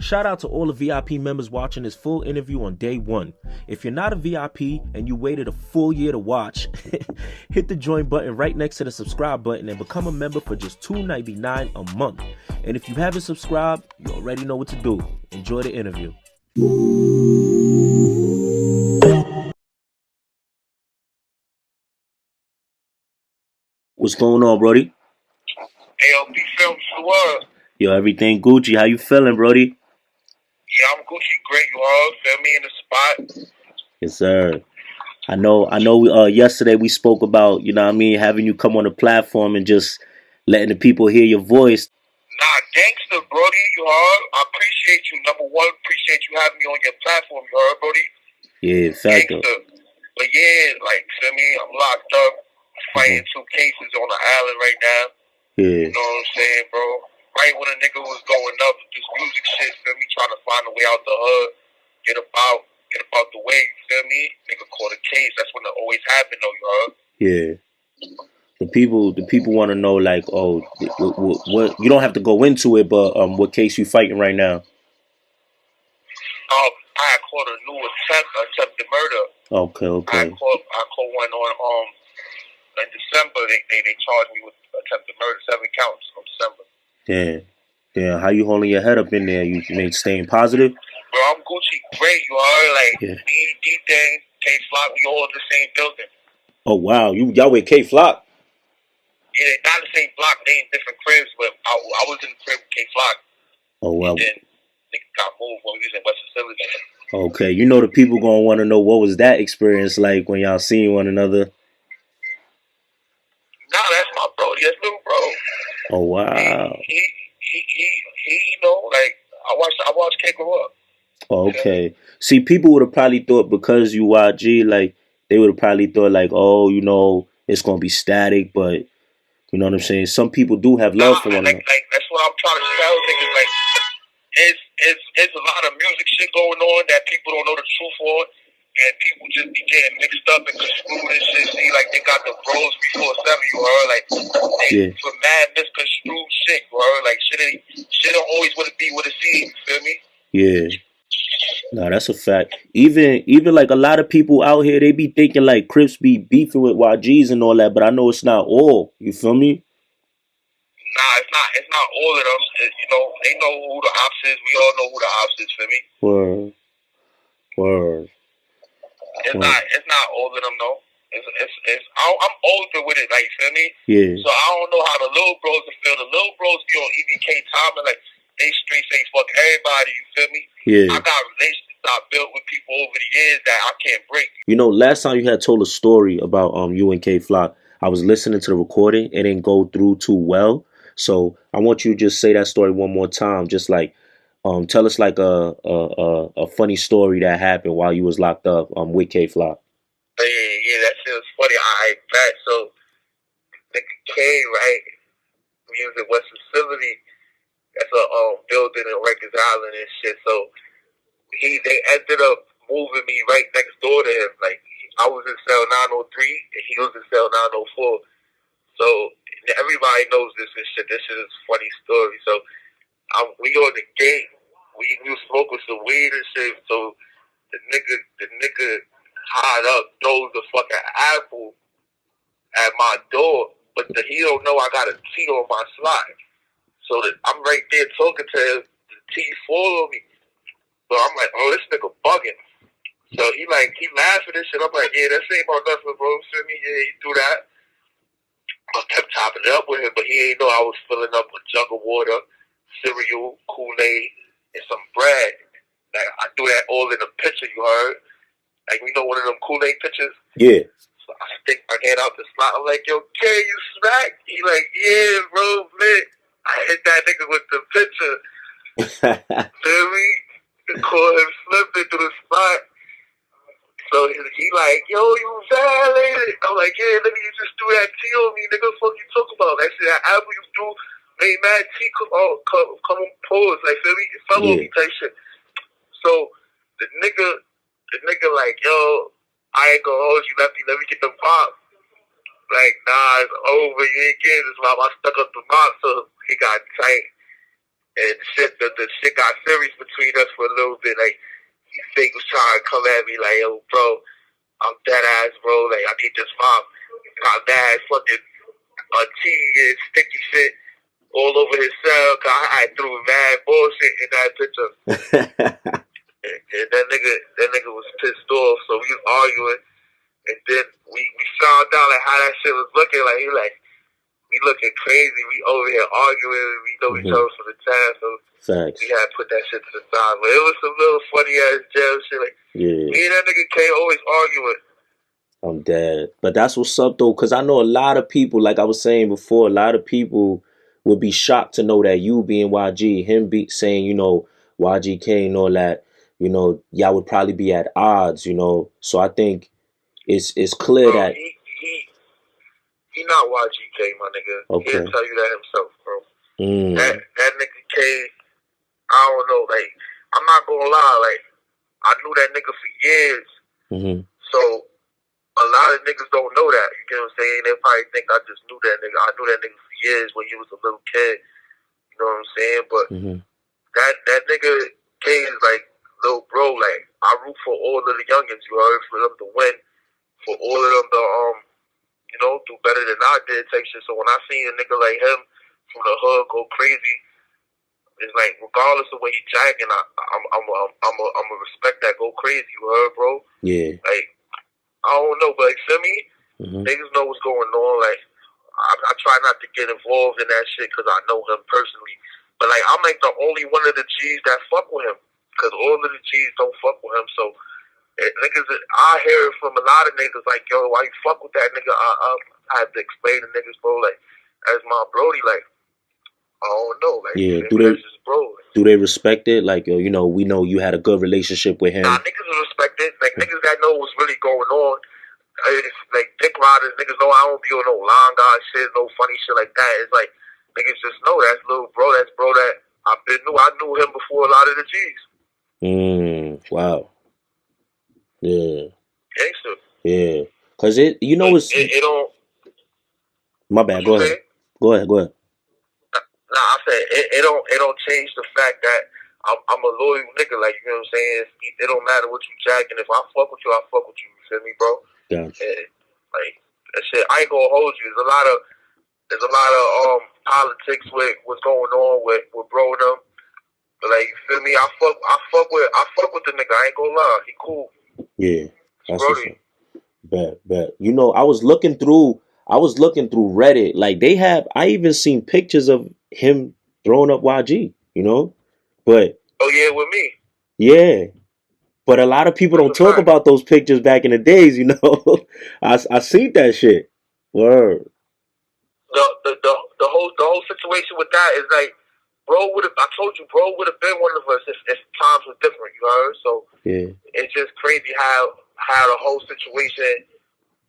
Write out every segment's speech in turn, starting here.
Shout out to all the VIP members watching this full interview on day one. If you're not a VIP and you waited a full year to watch, hit the join button right next to the subscribe button and become a member for just $2.99 a month. And if you haven't subscribed, you already know what to do. Enjoy the interview. What's going on, Brody? Hey, yo, PPhilms, the world. Yo, everything Gucci. How you feeling, Brody? Yeah, I'm Gucci great, you all. Feel me in the spot. Yes, sir. I know. Yesterday we spoke about, having you come on the platform and just letting the people hear your voice. Nah, gangster, Brody, you heard? I appreciate you. Number one, appreciate you having me on your platform, you heard, Brody? Yeah, fact. Gangster. But yeah, like, feel me? I'm locked up, fighting 2 cases on the island right now. Yeah. You know what I'm saying, bro? Right when a nigga was going up with this music shit, feel me? Trying to find a way out the hood, get about the way, you feel me? Nigga caught a case. That's when it always happened, though, you heard? Yeah. The people want to know, like, what you don't have to go into it, but what case you fighting right now? I had caught a new attempted murder. Okay. I caught one on in December. They charged me with attempted murder, 7 counts on December. Yeah. How you holding your head up in there? You staying positive? Bro, I'm Gucci great, you are. Like, me, ghting, K-Flock, we all in the same building. Oh, wow. Y'all with K-Flock? Yeah, they're not the same block. They in different cribs, but I was in the crib with K-Flock. Oh, wow. And then nigga got moved when we was in West Facility. Okay. You know the people going to want to know what was that experience like when y'all seen one another? Nah, that's my bro. That's little bro. Oh, wow. He you know, like, I watched K grow up. Oh, okay. See, people would have probably thought because you YG, like, they would have probably thought, like, oh, it's going to be static, but, you know what I'm saying? Some people do have love for one another. Like, that's what I'm trying to tell niggas. Like, it's a lot of music shit going on that people don't know the truth on, and people just be getting mixed up and construed and shit. See, like, they got the bros before 7, you heard? Like, they for mad misconstrued shit, you heard? Like, shit don't always want to be what it seems, you feel me? Yeah. No, that's a fact. Even like a lot of people out here, they be thinking like Crips be beefing with YGs and all that, but I know it's not all. You feel me? Nah, it's not all of them. They know who the ops is. We all know who the ops is, feel me? Word. It's not all of them though. I'm older with it, like, feel me? Yeah. So I don't know how the little bros feel. The little bros be on EBK time and like they straight say fuck everybody, you feel me? Yeah. I got relationships I built with people over the years that I can't break. Last time you had told a story about you and K-Flock, I was listening to the recording. It didn't go through too well. So I want you to just say that story one more time. Just like tell us like a funny story that happened while you was locked up with K-Flock. Yeah, that shit was funny. I bet. So nigga K, right? We was in West Facility. That's a building in Rikers Island and shit. So they ended up moving me right next door to him. Like, I was in cell 903 and he was in cell 904. So everybody knows this and shit. This shit is a funny story. So we on the gate. We was smoking some weed and shit. So the nigga high up throws a fucking apple at my door, but he don't know I got a T on my slide. So I'm right there talking to him. The T follow me. So I'm like, oh, this nigga bugging. So he laughing and shit. I'm like, yeah, that ain't about nothing, bro. Feel me? Yeah, he do that. I kept topping it up with him, but he ain't know I was filling up a jug of water, cereal, Kool-Aid, and some bread. Like, I do that all in a picture, you heard? Like, we know one of them Kool-Aid pictures? Yeah. So I stick my hand out the slot. I'm like, yo, K, you smack? He like, yeah, bro, man. I hit that nigga with the picture. Feel me? Caught him slipping through the spot. So he like, yo, you violated. I'm like, yeah, nigga, you just threw that T on me. Nigga, what the fuck you talking about? That shit, that apple you threw made mad T come on pause. Like, feel me? It fell on me type shit. So the nigga like, yo, I ain't gonna hold you, Lefty. Let me get the pop. Like, nah, it's over. You ain't getting this pop. I stuck up the box, so he got tight. And the shit got serious between us for a little bit. Like, he fake was trying to come at me like, yo, bro, I'm dead ass, bro. Like, I need this mom. Got mad fucking tea and sticky shit all over his cell. Cause I threw mad bullshit in that picture. And that nigga was pissed off. So we was arguing. And then we found out like how that shit was looking. Like, he like, we looking crazy. We over here arguing. We know each other for the time. So Facts. we had to put that shit to the side. But it was some little funny ass jail shit. Like, me and that nigga K always arguing. I'm dead. But that's what's up though, because I know a lot of people, like I was saying before, a lot of people would be shocked to know that you being YG, him be saying, you know, YGK and all that, you know, y'all would probably be at odds, you know. So I think it's clear bro, that he not YGK, my nigga. Okay. He'll tell you that himself, bro. That nigga K, I don't know, like, I'm not gonna lie, like, I knew that nigga for years. So a lot of niggas don't know that. You get what I'm saying? They probably think I just knew that nigga. I knew that nigga for years when he was a little kid. You know what I'm saying? But that nigga K is like little bro. Like, I root for all of the youngins. You heard, for them to win, for all of them to you know, do better than I did. Take shit. So when I see a nigga like him from the hood go crazy, it's like regardless of what he jacking, I'm a respect that go crazy. You heard, bro? Yeah. Like, I don't know, but feel me? Niggas know what's going on. Like, I try not to get involved in that shit because I know him personally. But like, I'm like the only one of the G's that fuck with him, because all of the G's don't fuck with him. So niggas, I hear it from a lot of niggas like, yo, why you fuck with that nigga? I have to explain to niggas, bro. Like, as my brody, like, I don't know. Like, yeah, that's just bro. Do they respect it? Like, you know, we know you had a good relationship with him. Nah, niggas respect it. Like, niggas that know what's really going on. Like, dick riders, niggas know I don't be on no long guy shit, no funny shit like that. It's like, niggas just know that's little bro. That's bro that I knew him before a lot of the G's. Wow. Yeah. Gangster. Yeah. Cause it, you know, it don't. My bad. Go ahead. Go ahead. Nah, I said it don't change the fact that I'm a loyal nigga. Like, you know what I'm saying? It don't matter what you jacking. If I fuck with you, I fuck with you. You feel me, bro? Gotcha. And, like, that shit, I ain't gonna hold you. There's a lot of politics with what's going on with bro and them. But like, you feel me? I fuck with the nigga. I ain't gonna lie. He cool. Yeah. That's what's up. Bet. You know, I was looking through Reddit. Like, I even seen pictures of him throwing up YG, you know? But oh yeah, with me. Yeah. But a lot of people don't talk about those pictures back in the days, you know. I seen that shit. Word. The whole situation with that is like, I told you, bro would have been one of us if times was different, you heard? So yeah, it's just crazy how the whole situation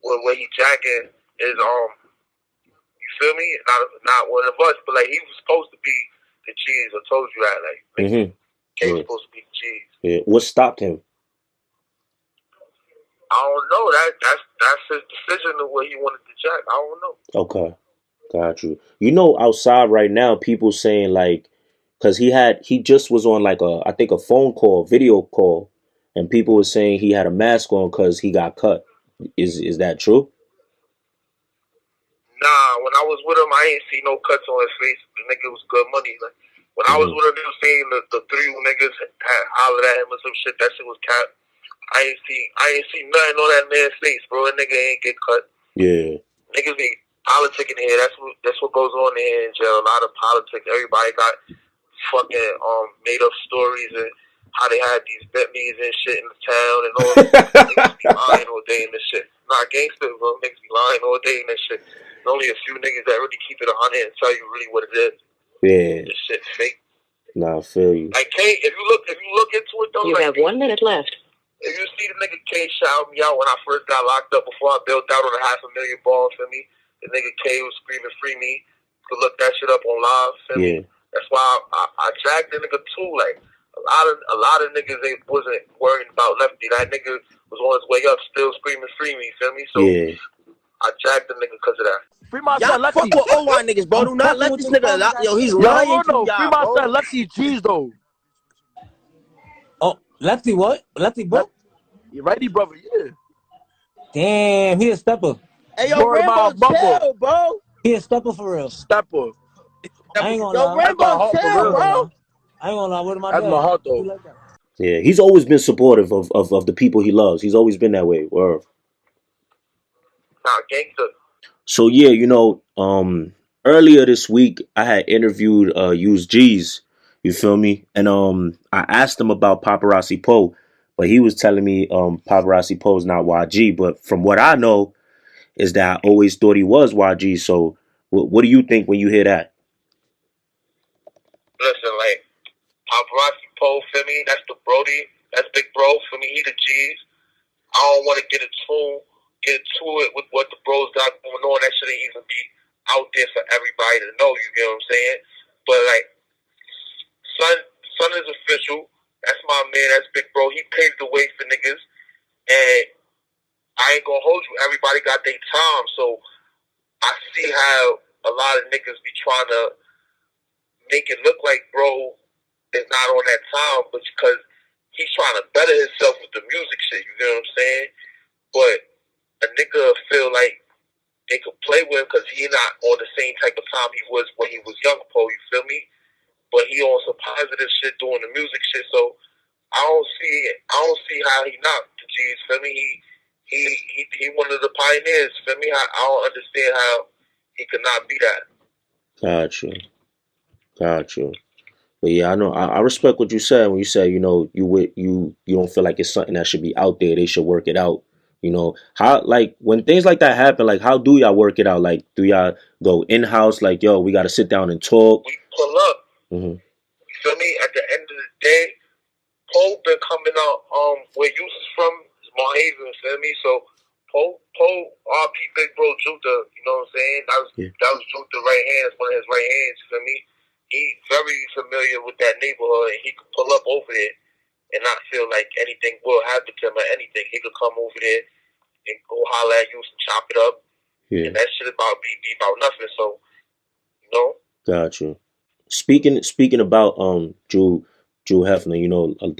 where he jacking is you feel me? Not one of us, but like, he was supposed to be the G's. I told you that, like, he was supposed to be the G's. Yeah. What stopped him? I don't know. That's his decision of what he wanted to jack. I don't know. Okay. Got you. You know, outside right now, people saying like, cause he just was on like I think a phone call, video call, and people were saying he had a mask on cause he got cut. Is that true? Nah, when I was with him, I ain't see no cuts on his face. The nigga was good money. Like, when I was with him, they were saying the three niggas had hollered at him or some shit. That shit was cap. I ain't see nothing on that man's face, bro. That nigga ain't get cut. Yeah. Niggas be politicking here. That's what goes on here in jail. A lot of politics. Everybody got fucking made up stories and how they had these Bentleys and shit in the town and all. Niggas be lying all day in this shit. Not gangster, bro. Niggas be lying all day in this shit. There's only a few niggas that really keep it 100 and tell you really what it is. Yeah. This shit fake. Nah, I feel you. Like, K, if you look into it though, you have 1 minute left. If you see the nigga K shout me out when I first got locked up before I built out on a $500,000 ball for me, the nigga K was screaming "free me." You could look that shit up on live. For me. That's why I jacked the nigga too. Like, a lot of niggas wasn't worried about Lefty. That nigga was on his way up, still screaming "free me." Feel me? So I I dragged the nigga because of that. Free my son, Y'all Lefty. fuck with OY niggas, bro. Do not let this nigga. Yo, he's lying to Free y'all, my bro. son, Lefty Gzz, though. Oh, Lefty what? Lefty Po? You ready, brother? Yeah. Damn, he a stepper. Hey, yo, Word Rambo, my mother. chill, bro. He a stepper for real. Stepper. I ain't gonna Yo, lie. That's my Rambo, heart for chill, real. bro. I ain't gonna lie. What am I That's doing? my heart, though. You like that? Yeah, he's always been supportive of the people he loves. He's always been that way. Word. Nah, gangster. So yeah, earlier this week I had interviewed Yus Gz. You feel me? And I asked him about Popperazzi Po, but he was telling me Popperazzi Po is not YG. But from what I know, is that I always thought he was YG. So what do you think when you hear that? Listen, like, Popperazzi Po, feel me? That's the Brody. That's Big Bro, for me. He the G's. I don't want to get into it with what the bros got going on. That shouldn't even be out there for everybody to know. You get what I'm saying? But like, son is official. That's my man. That's Big Bro. He paved the way for niggas, and I ain't gonna hold you. Everybody got their time, so I see how a lot of niggas be trying to make it look like bro is not on that time, but because he's trying to better himself with the music shit. You get what I'm saying? But a nigga feel like they could play with him because he not on the same type of time he was when he was young, Po. You feel me? But he on some positive shit doing the music shit. So I don't see how he not the G's. Feel me? He one of the pioneers. Feel me? I don't understand how he could not be that. Got you. But yeah, I know. I respect what you said when you say, you don't feel like it's something that should be out there. They should work it out. How, like, when things like that happen, like, how do y'all work it out? Like, do y'all go in house? Like, yo, we got to sit down and talk. We pull up. Mm-hmm. You feel me? At the end of the day, Poe been coming out. Where Yus is from is Mohaven. Feel me? So Poe, RP Big Bro Juta. You know what I'm saying? That was Juta right hand. That's one of his right hands. You feel me? He's very familiar with that neighborhood, and he could pull up over there and not feel like anything will happen to him or anything. He could come over there and go holler at you and chop it up. Yeah. And that shit about be about nothing. So, Got you. Speaking about Juu Hef,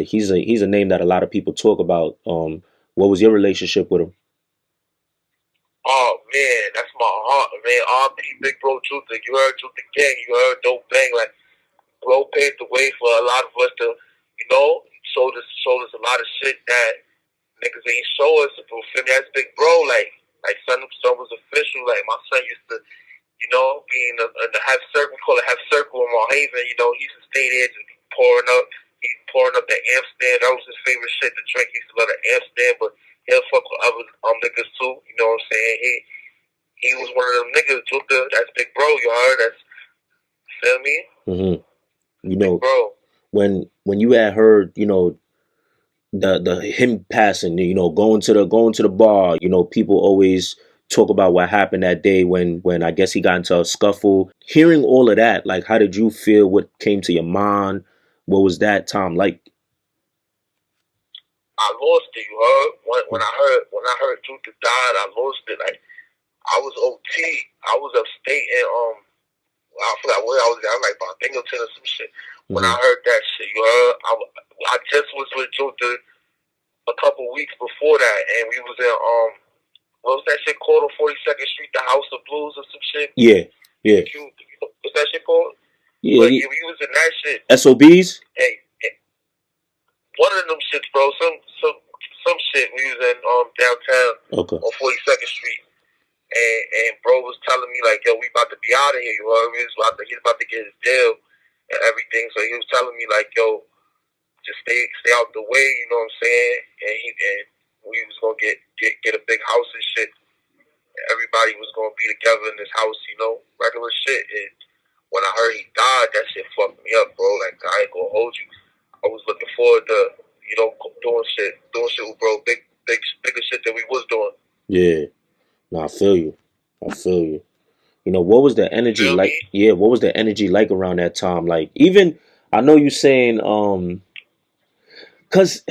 he's a name that a lot of people talk about. What was your relationship with him? Oh man, that's my heart, man. RP Big Bro Juta. You heard Juta Gang, you heard Dope Bang. Like, bro paved the way for a lot of us to, showed us a lot of shit that niggas ain't show us. But for me, that's Big Bro. Like son was official. Like, my son used to, be in the half circle. We call it half circle in Mohaven. He used to stay there just pouring up. He's pouring up the Amsterdam. That was his favorite shit to drink. He used to love the Amsterdam, but he'll fuck with other niggas too. You know what I'm saying? He was one of them niggas. That's Big Bro. You heard? That's, feel me? Mm-hmm. Big Bro. When you had heard, the him passing, going to the bar, people always talk about what happened that day when I guess he got into a scuffle. Hearing all of that, like, how did you feel? What came to your mind? What was that time like? I lost it. You heard? When I heard Juta died, I lost it. Like, I was OT. I was upstate and I forgot where I was at. I was like about Binghamton or some shit. When I heard that shit, you heard? I just was with Juta a couple weeks before that, and we was in what was that shit called on 42nd Street, the House of Blues or some shit? Yeah. What's that shit called? Yeah, but we was in that shit. SOBs? Hey, one of them shits, bro. Some shit. We was in downtown on 42nd Street. And bro was telling me like, yo, we about to be out of here. You heard? He's about to get his deal and everything. So he was telling me like, yo, just stay out the way. You know what I'm saying? And we was gonna get a big house and shit. Everybody was gonna be together in this house. Regular shit. And when I heard he died, that shit fucked me up, bro. Like, I ain't gonna hold you. I was looking forward to doing shit with bro. Bigger shit than we was doing. Yeah. No, I feel you. What was the energy like? Yeah, what was the energy like around that time? Like, even, I know you saying, because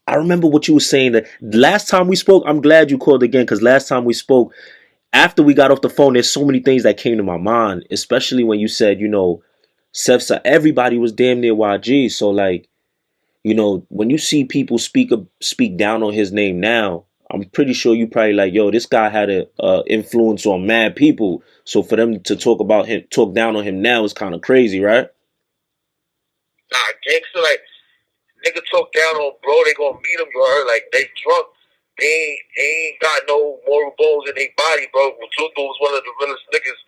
I remember what you were saying that last time we spoke. I'm glad you called again, because last time we spoke, after we got off the phone, there's so many things that came to my mind, especially when you said, Sefsa, everybody was damn near YG. So like, when you see people speak down on his name now, I'm pretty sure you probably like, yo, this guy had a influence on mad people. So for them to talk down on him now is kind of crazy, right? Nah, gangster, like, nigga talk down on bro, they gonna meet him, you heard? Like, they drunk. They ain't got no moral bones in their body, bro. Tutu was one of the realest niggas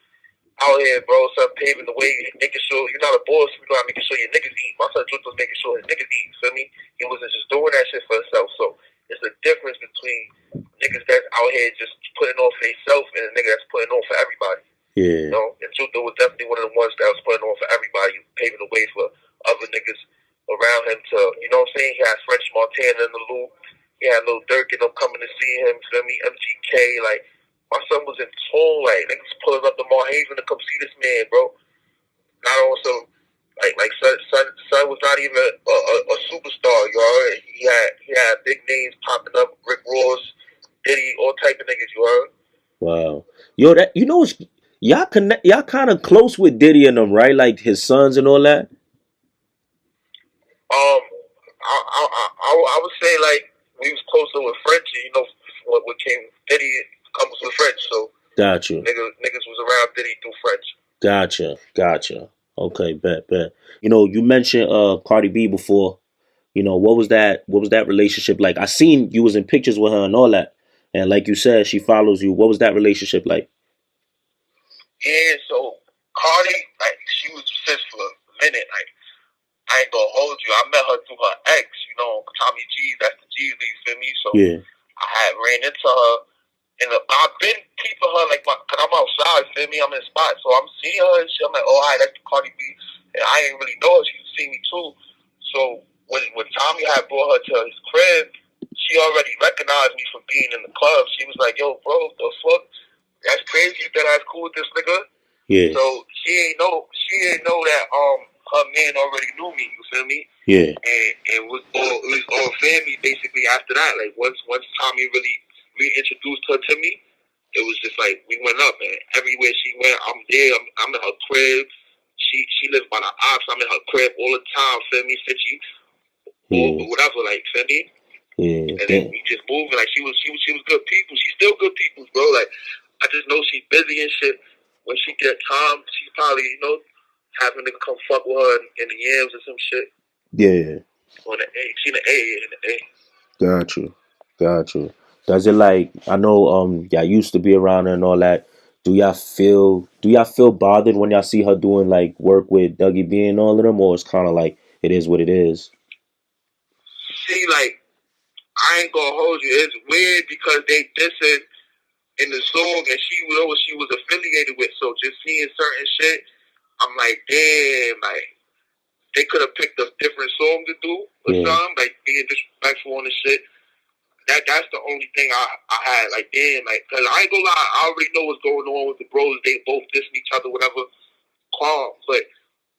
out here, bro. Son paving the way, making sure you're not a boss, you know, making sure your niggas eat. My son Tutu was making sure his niggas eat, feel me? He wasn't just doing that shit for himself. So it's a difference between niggas that's out here just putting on for themselves and a nigga that's putting on for everybody. Yeah. You know, and Tutu was definitely one of the ones that was putting on for everybody, paving the way for other niggas around him to, you know what I'm saying? He had French Montana in the loop. He had Lil Durk and them coming to see him, feel me? MGK, like, my son was in tune, like, niggas pulling up to Marhaven to come see this man, bro. Not also, like son was not even a superstar, you heard? He had big names popping up, Rick Ross, Diddy, all type of niggas, you heard? Wow. Yo, y'all kind of close with Diddy and them, right? Like his sons and all that. I would say like we was closer with Frenchie, you know, what came Diddy comes with French, so Gotcha. Niggas was around Diddy through French. Gotcha. Okay, bet. You mentioned Cardi B before. What was that relationship like? I seen you was in pictures with her and all that. And like you said, she follows you. What was that relationship like? Yeah, so Cardi, like, she was sis for a minute. Like, I ain't gonna hold you. I met her through her ex, Tommy Gzz, that's the Gzz, you feel me? So Yeah. I had ran into her, and I've been keeping her, like, cause I'm outside, feel me? I'm in the spot, so I'm seeing her and shit. I'm like, oh, hi, that's the Cardi B. And I ain't really know her. She see me too. So when Tommy had brought her to his crib, she already recognized me from being in the club. She was like, yo, bro, the fuck? That's crazy that I was cool with this nigga. Yeah. So she ain't know that her man already knew me, you feel me? Yeah. And it was all family basically after that. Like once Tommy really reintroduced her to me, it was just like we went up, man. Everywhere she went, I'm there. I'm in her crib. She lives by the ops. I'm in her crib all the time, feel me? Or whatever, like, feel me? Yeah. And then we just moving. Like she was good people. She's still good people, bro. Like I just know she's busy and shit. When she get time, she's probably, having to come fuck with her in the yams or some shit. Yeah. On the A. She in the A. Got you. Does it like, I know y'all used to be around her and all that. Do y'all feel bothered when y'all see her doing like work with Dougie B and all of them, or it's kinda like it is what it is? See, like, I ain't gonna hold you. It's weird because they dissing in the song and she know what she was affiliated with. So just seeing certain shit, I'm like, damn, like they could have picked a different song to do or something, like being disrespectful on the shit. That's the only thing I had, like, damn, like, cause I ain't gonna lie, I already know what's going on with the bros. They both dissing each other, whatever. Calm, but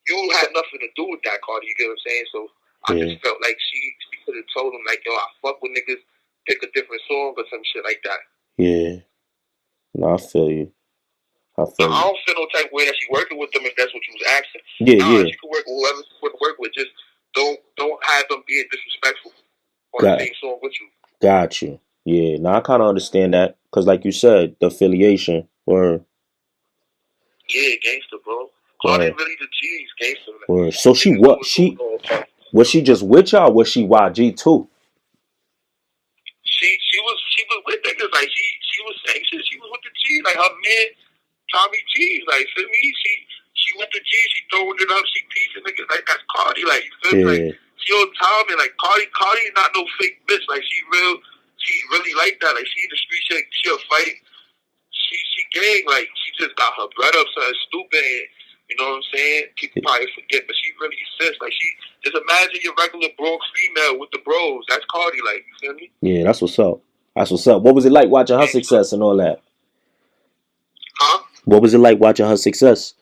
you had nothing to do with that, Cardi. You get what I'm saying? So I just felt like she could have told him, like, yo, I fuck with niggas, pick a different song or some shit like that. Yeah. No, I feel you. I don't feel no type of way that she working with them if that's what you was asking. Yeah. She could work with whoever she want to work with. Just don't have them being disrespectful on the same song with you. Got you. Yeah. Now I kind of understand that because, like you said, the affiliation or. Yeah, gangster, bro. Cardi really the G's, gangster. Like, so was she just with y'all? Or was she YG too? She was with niggas, like she was saying shit. She was with the G, like her man Tommy G, like, feel me? She with the G, she throwing it up, she piecing niggas, like, that's Cardi, like, you feel me? Like, she on Tommy, like, Cardi is not no fake bitch, like, she really like that, like, she in the street, she'll fight, she gang, like, she just got her bread up, something stupid, and, you know what I'm saying? People probably forget, but she really insists, like, just imagine your regular Bronx female with the bros, that's Cardi, like, you feel me? Yeah, that's what's up. What was it like watching her success and all that? Huh? What was it like watching her success?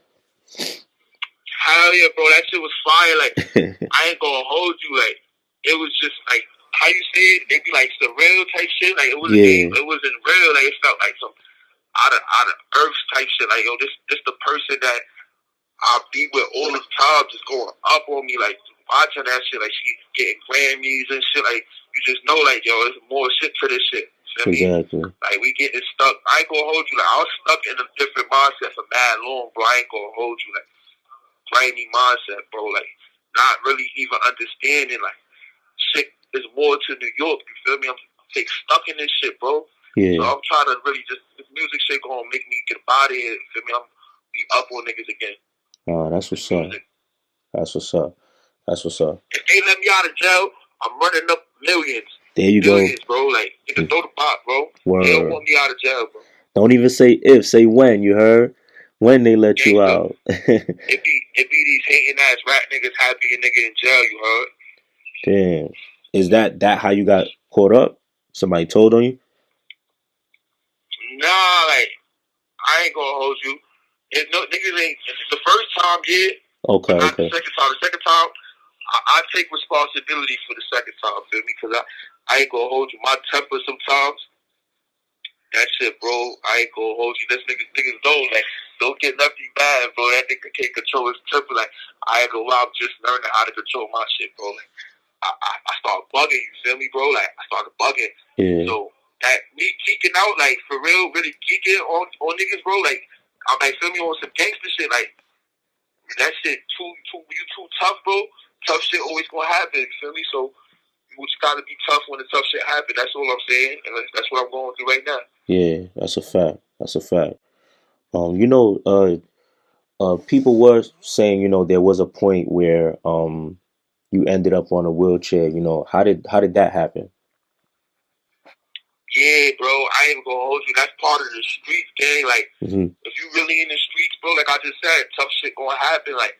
Hell yeah, bro. That shit was fire. Like, I ain't gonna hold you. Like, it was just like, how you say it? It be like surreal type shit. Like, it wasn't real. Like, it felt like some. out of earth type shit. Like, yo, this the person that I be with all the time, just going up on me, like watching that shit. Like, she getting Grammys and shit. Like, you just know, like, yo, there's more shit to this shit. Feel Exactly. me? Like, we getting stuck. I ain't gonna hold you. Like, I was stuck in a different mindset for mad long, bro. I ain't gonna hold you. Like, grimy mindset, bro. Like, not really even understanding. Like, shit is more to New York. You feel me? I'm like, stuck in this shit, bro. Yeah. So I'm trying to really just, this music shit gonna make me get up out of here. You feel me? I'm be up on niggas again. Oh, that's what's up. That's what's up. That's what's up. If they let me out of jail, I'm running up millions. There you millions, bro. Like, you can throw the pot, bro. Word. They don't want me out of jail, bro. Don't even say if, say when, you heard? When they let you out. It be these hating ass rap niggas happy a nigga in jail, you heard? Damn. Is that how you got caught up? Somebody told on you? Nah, like, I ain't gonna hold you. No, niggas ain't. The first time, yeah. Okay, but not okay. the second time. The second time, I take responsibility for the second time, feel me? Because I ain't gonna hold you. My temper sometimes, that shit, bro, I ain't gonna hold you. This niggas know, like, don't get Lefty bad, bro. That nigga can't control his temper. Like, I ain't gonna lie, I'm just learning how to control my shit, bro. Like, I start bugging, you feel me, bro? Like, I started bugging. Yeah. So, that me geeking out, like, for real, really geeking on niggas, bro, like, I'm like, feel me, on some gangster shit, like, that shit you too tough, bro. Tough shit always gonna happen, you feel me? So, you just gotta be tough when the tough shit happen. That's all I'm saying, and that's what I'm going through right now. Yeah, that's a fact. That's a fact. You know, people were saying, you know, there was a point where you ended up on a wheelchair. You know, how did that happen? Yeah, bro, I ain't gonna hold you. That's part of the streets, gang. Like, if you really in the streets, bro, like I just said, tough shit gonna happen. Like,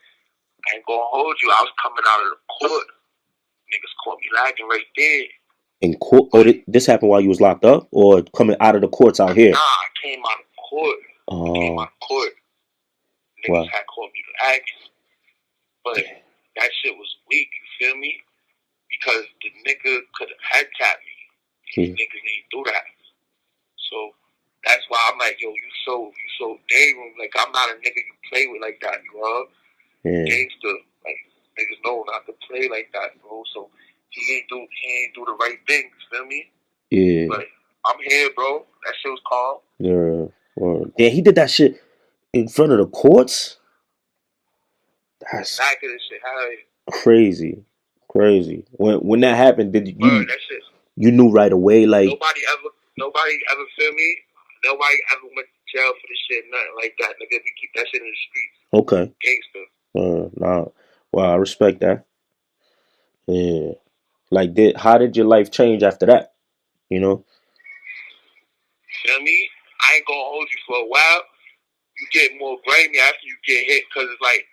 I ain't gonna hold you. I was coming out of the court. Niggas caught me lagging right there. In court? Oh, this happened while you was locked up, or coming out of the courts out here? Nah, I came out of court. Oh. I came out of court. Niggas had caught me lagging. But that shit was weak, you feel me? Because the nigga could have head tapped me. These niggas ain't do that. So that's why I'm like, yo, you so day room. Like, I'm not a nigga you play with like that, you know? Gangster. Like, niggas know not to play like that, bro. So he ain't do the right thing, you feel me? Yeah. But I'm here, bro. That shit was calm. Yeah. Yeah, he did that shit in front of the courts? That's crazy. Crazy. When that happened, did you that shit. You knew right away, like nobody ever feel me? Nobody ever went to jail for this shit, nothing like that. Nigga, we keep that shit in the streets. Okay. Gangster. Nah. Wow, I respect that. Yeah. Like, how did your life change after that? You know? Feel me? I ain't gonna hold you for a while. You get more grimy after you get hit, cause it's like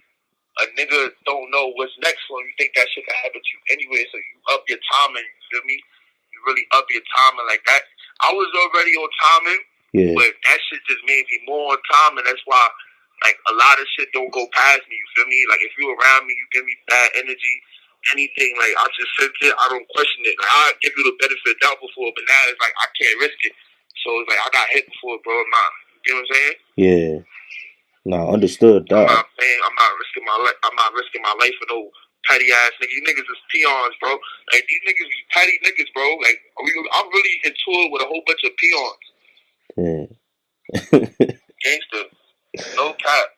a nigga don't know what's next for him. You think that shit can happen to you anyway, so you up your timing, you feel me? You really up your timing like that. I was already on timing, but that shit just made me more on timing. That's why, like, a lot of shit don't go past me, you feel me? Like, if you around me, you give me bad energy, anything, like, I just sit there, I don't question it. Like, I give you the benefit of the doubt before, but now it's like, I can't risk it. So it's like, I got hit before, bro. You know what I'm saying? Yeah. Nah, understood that. I'm not risking my life. I'm not risking my life for no petty ass niggas. You niggas is peons, bro. Like, these niggas is petty niggas, bro. Like, I'm really in tour with a whole bunch of peons. Gangster. No cap.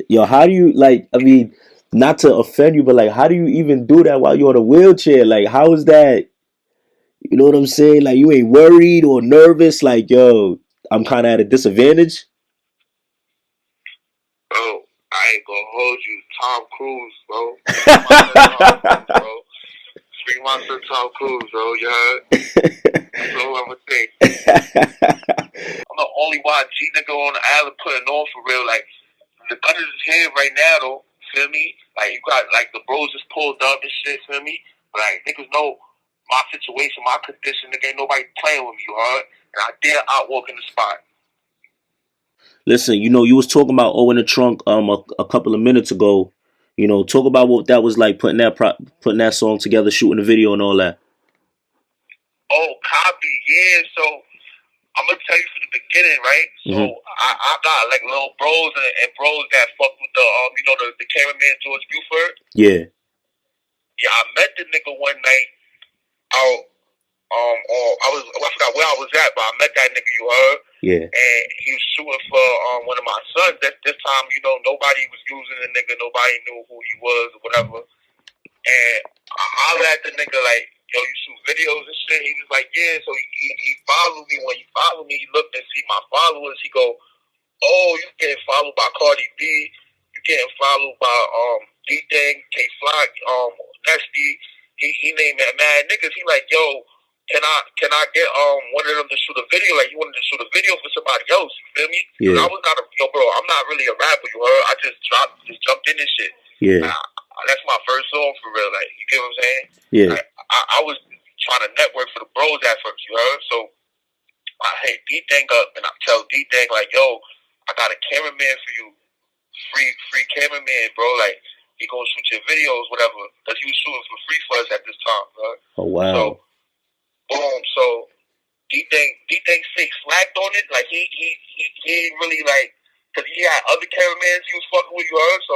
Yo, how do you, like, I mean, not to offend you, but, like, how do you even do that while you're on a wheelchair? Like, how is that? You know what I'm saying? Like, you ain't worried or nervous? Like, yo, I'm kind of at a disadvantage? Bro, I ain't gonna hold you. Tom Cruise, bro. Free my son Tom Cruise, bro. You heard? That's all I'm gonna say. I'm the only YG nigga on the island putting on for real. Like, the gunners is here right now, though. Feel me? Like, you got, like, the bros just pulled up and shit, feel me? But, like, niggas know my situation, my condition. Nigga, ain't nobody playing with me, you heard? And I dare outwalk in the spot. Listen, you know, you was talking about in the Trunk a couple of minutes ago. You know, talk about what that was like, putting that song together, shooting the video and all that. Oh, copy, yeah. So I'm gonna tell you from the beginning, right? So I got like little bros and bros that fuck with the the cameraman George Buford. Yeah. Yeah, I met the nigga one night out. I forgot where I was at, but I met that nigga. You heard? Yeah. And he was shooting for one of my sons. At this time, nobody was using the nigga. Nobody knew who he was or whatever. And I hollered at the nigga like, yo, you shoot videos and shit? He was like, yeah. So he followed me. When he followed me, he looked and see my followers. He go, oh, you getting followed by Cardi B. You getting followed by ghting, K-Flock, Lefty. He named that mad niggas. He like, yo, can I get one of them to shoot a video? Like, he wanted to shoot a video for somebody else. You feel me? Yeah. I was not bro, I'm not really a rapper, you heard? I just jumped in this shit. Yeah. That's my first song for real. Like, you get what I'm saying? Yeah. Like, I was trying to network for the bros at first, you heard? So I hit ghting up and I tell ghting like, yo, I got a cameraman for you. Free cameraman, bro. Like, he gonna shoot your videos, whatever. Because he was shooting for free for us at this time, bro. Oh, wow. So, boom. So, ghting slacked on it. Like, he ain't really, like, because he had other cameramans he was fucking with, you heard? So,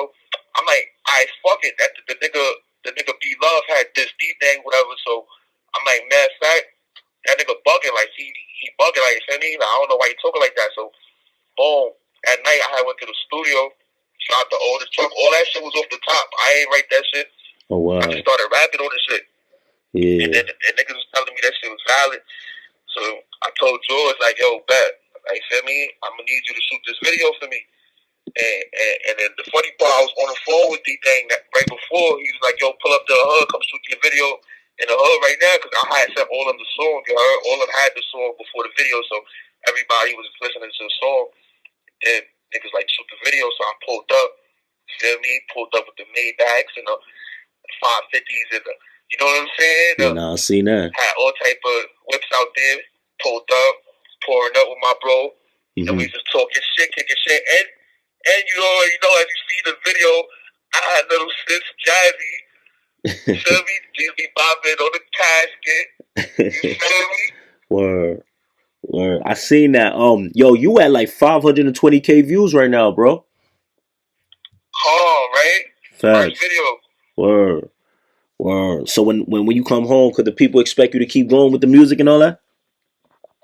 I'm like, alright, fuck it. That the nigga B Love had this ghting, whatever. So, I'm like, matter of fact, that nigga bugging. Like, he bugging, like, you feel me? Like, I don't know why he talking like that. So, boom. At night, I went to the studio. Shot the oldest truck. All that shit was off the top. I ain't write that shit. Oh, wow. I just started rapping on the shit. Yeah. And then niggas was telling me that shit was valid. So I told George, like, yo, bet. Like, feel me? I'm going to need you to shoot this video for me. And then the funny part, I was on the phone with ghting that right before. He was like, yo, pull up the hood. Come shoot your video in the hood right now. Because I had sent all of them the song. You heard? All of them had the song before the video. So everybody was listening to the song. And niggas like shoot the video, so I pulled up. Feel me? Pulled up with the Maybachs and the 550s and the, you know what I'm saying? Yeah, I seen that. Had all type of whips out there. Pulled up, pouring up with my bro, and we just talking shit, kicking shit. And you know, as you see the video, I had little sis Jazzy. Feel me? Just be bopping on the casket. You feel me? Word. I seen that. Yo, you at like 520K views right now, bro. Oh, right? Facts. First video. Word. So when you come home, could the people expect you to keep going with the music and all that?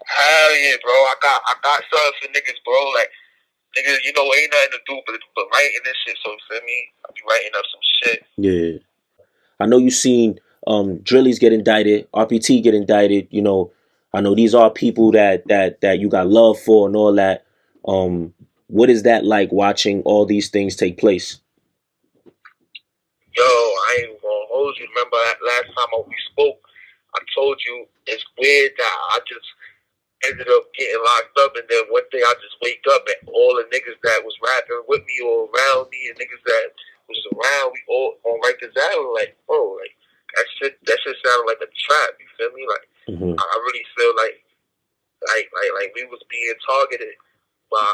Hell yeah, bro. I got something for niggas, bro. Like, niggas, ain't nothing to do but writing this shit. So, feel me? I be writing up some shit. Yeah. I know you seen Drillies get indicted, RPT get indicted, I know these are people that you got love for and all that. What is that like watching all these things take place? Yo, I ain't gonna hold you. Remember last time we spoke, I told you it's weird that I just ended up getting locked up, and then one day I just wake up and all the niggas that was rapping with me or around me and niggas that was around, we all on Rikers Island. Like, bro, like that shit sounded like a trap. You feel me? Like, I really feel like we was being targeted by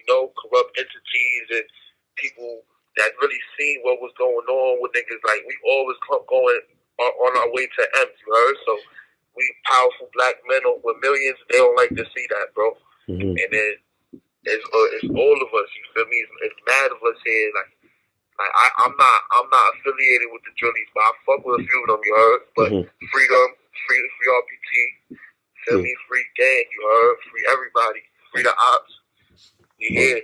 corrupt entities and people that really seen what was going on with niggas. Like, we always going on our way to M's, you heard? So we powerful black men with millions, they don't like to see that, bro. And then it's all of us, you feel me? It's mad of us here. Like I'm not affiliated with the Drillies, but I fuck with a few of them, you heard? But freedom, free RPT, feel me? Free gang, you heard? Free everybody, free the ops. Yeah.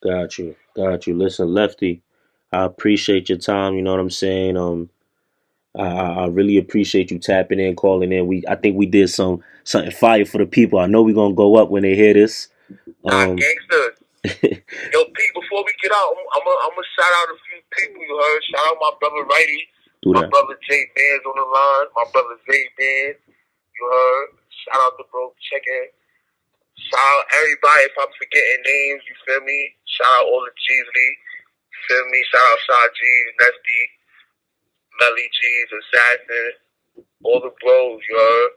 Got you. Listen, Lefty, I appreciate your time. You know what I'm saying? I really appreciate you tapping in, calling in. I think we did something fire for the people. I know we're gonna go up when they hear this. Gangster. Yo, Pete, before we get out, I'm gonna shout out a few people, you heard? Shout out my brother Righty, my brother Jay Bands on the line, my brother Zay Bands, you heard? Shout out to bro Checking. Shout out everybody if I'm forgetting names, you feel me? Shout out all the Gzz, feel me? Shout out Shy G's, Lefty, Melly G's, Assassin, all the bros, you heard?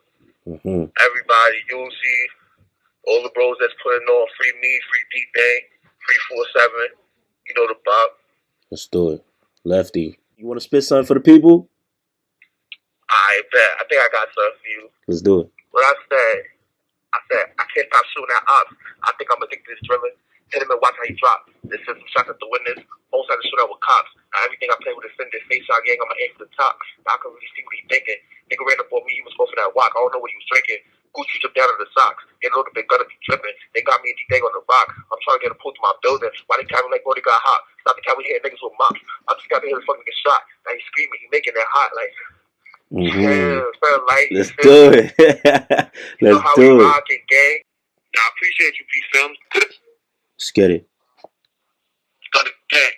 Everybody, Yus Gz, all the bros that's putting on free me, free ghting, free 47, you know the bop. Let's do it. Lefty, you want to spit something for the people? I bet. I think I got something for you. Let's do it. What I said, I said, I can't stop shooting at ops. I think I'm addicted to this drilling. Hit him and watch how he drop. This is some shots at the witness. Almost had to shoot out with cops. Now everything I play with is send this face shot gang. I'm going to aim for the top. Now I can really see what he's thinking. Nigga ran up on me. He was supposed for that walk. I don't know what he was drinking. Gucci dripped down to the socks. They know that they're going to be dripping. They got me a D-Day on the rock. I'm trying to get a pull to my building. Why they carry like, bro, they got hot. Stop the carry hitting niggas with mops. I just got to hear the fucking get shot. Now he's screaming. He making it hot. Like, yeah, felt like. Let's do it. You know Let's how do we it. rock it, gang. Now, I appreciate you, PPhilms. Let's get it. Got it, gang.